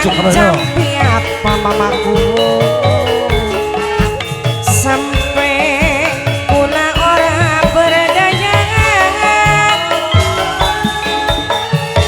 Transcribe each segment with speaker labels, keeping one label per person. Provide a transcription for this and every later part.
Speaker 1: jampi apa mamaku sampai pula orang berdaya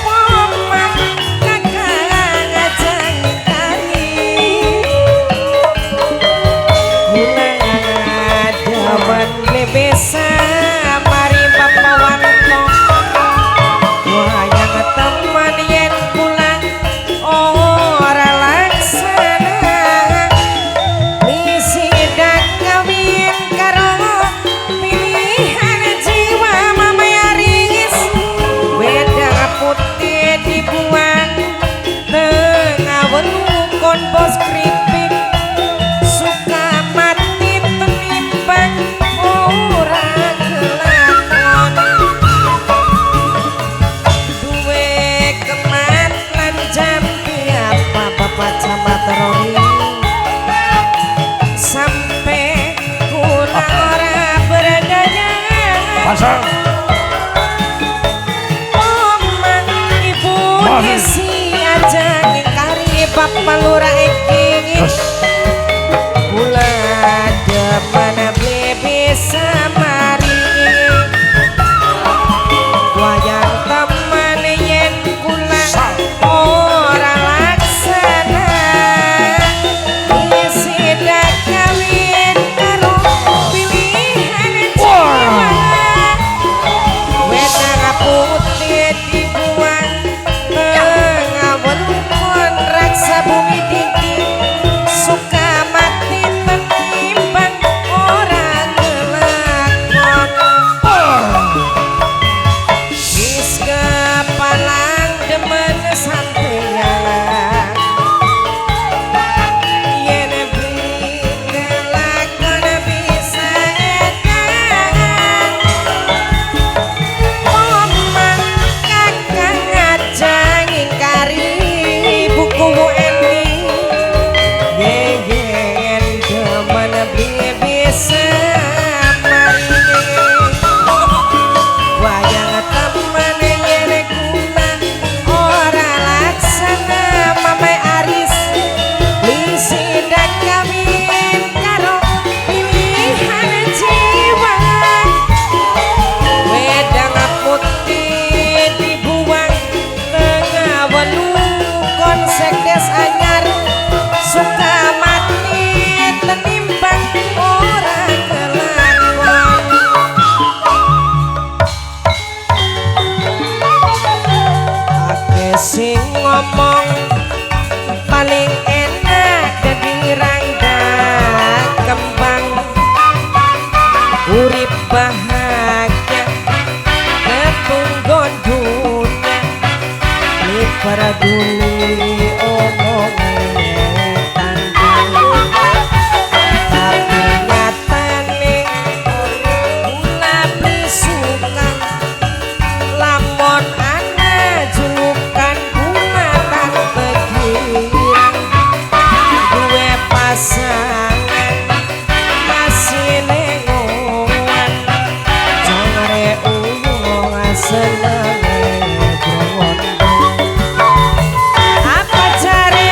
Speaker 1: mama kakak ngajak tari pula dapat lebesa mari bapak wanto wayang teman yen pulang ora laksana misi dak kawin karo pilihan jiwa mama yaris wedang putih dibuang tengah welukon bos keripik suka mati penimbang ora kelakon duwe kemat lan jampi apa bapak camat rori sampai kula ora berdaya
Speaker 2: pasang
Speaker 1: omang ibu ngisi aja ngingkari bapak lurah iki kula demen bisa mari wayang teman yen kula ora laksana isi dak kawin karo pilihan jiwa wedang putih dibuang tengah welukon raksa bumi didi suka mati menimbang orang kelakon wis kepalang demen sampeyan yen beli lakon bisa edan omang kakang ngajak ngingkari buku ini yen demen beli bisa mari wayang temen yen kula ora laksana mama aris misi dak kawin karo pilihan jiwa wedang putih dibuang tengah welukon sekdes anyar suka mati tenimbang ora kelakon ake sing ngomong paling enak dadi rangga kembang urip bahagia ketunggon dunia liparaduli omongnya tanggung tapi nyatane kula bisukan lamun ana julukan bunga tante girang duwe pasangan masih lengongan jangare uwong senenge apa jare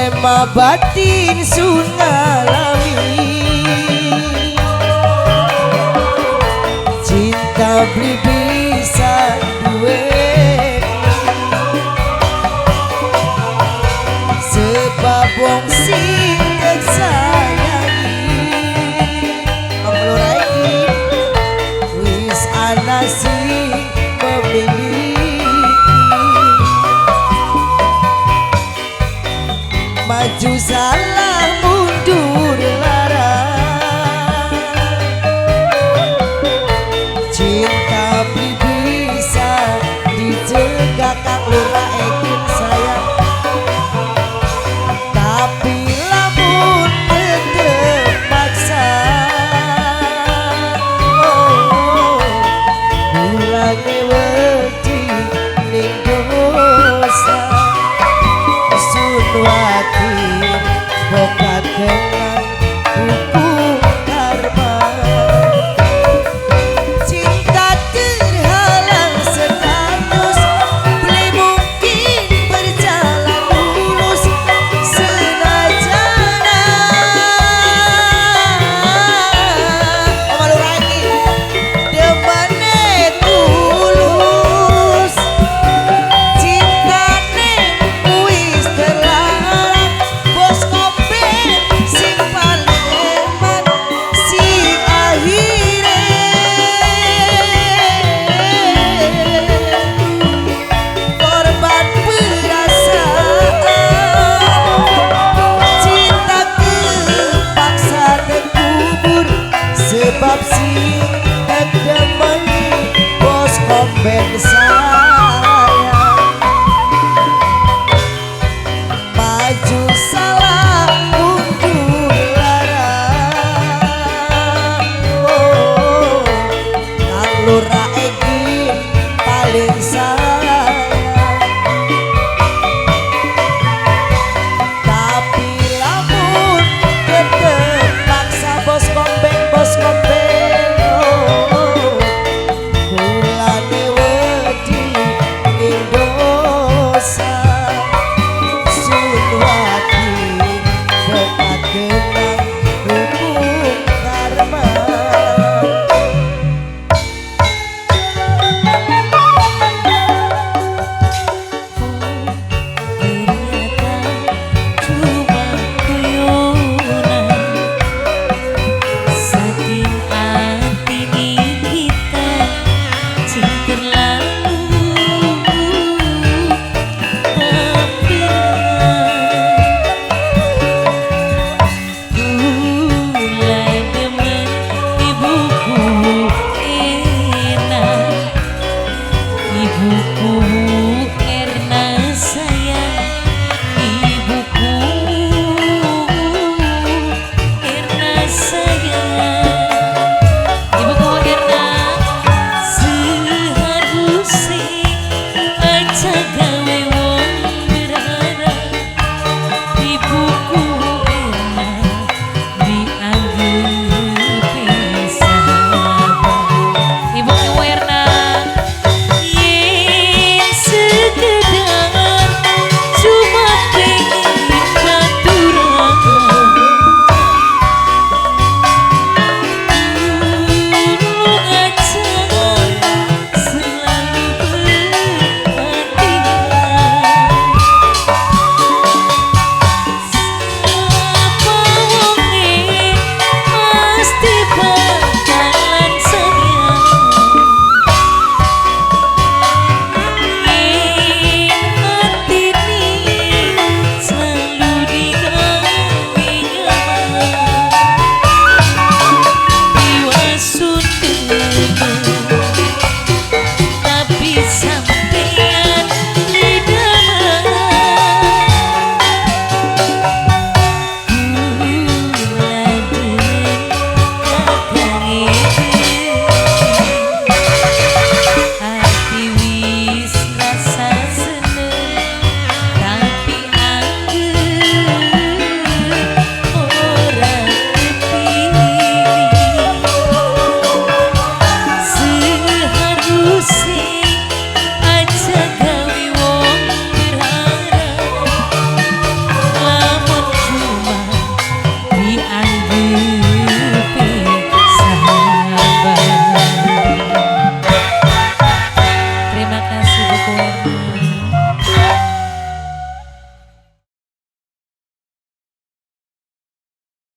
Speaker 1: dilema batin sun ngalami cinta beli bisa duwe sebab wong sing sayangi amluraiki wis ana sing memiliki maju salah mundur larang cinta bisa dicegah kang lurah ekin sayang tapi lamun tetep maksa ulangi wedi ning dosa sunwati bokat dengan hukum karma cinta terhalang status beli mungkin berjalan mulus senajana omaluraki demane tulus cintane wis terlarang bos kopi sing paling eman sing akhire korban perasaan cinta kepaksa terkubur sebab sing kedemeni bos kombek sayang maju salah mundur larang kang lurah egin paling sayang tapi lamun tetep paksa bos kombeng kulane wedi ning dosa sunwati bokat dengan hukum karma
Speaker 2: Ibuku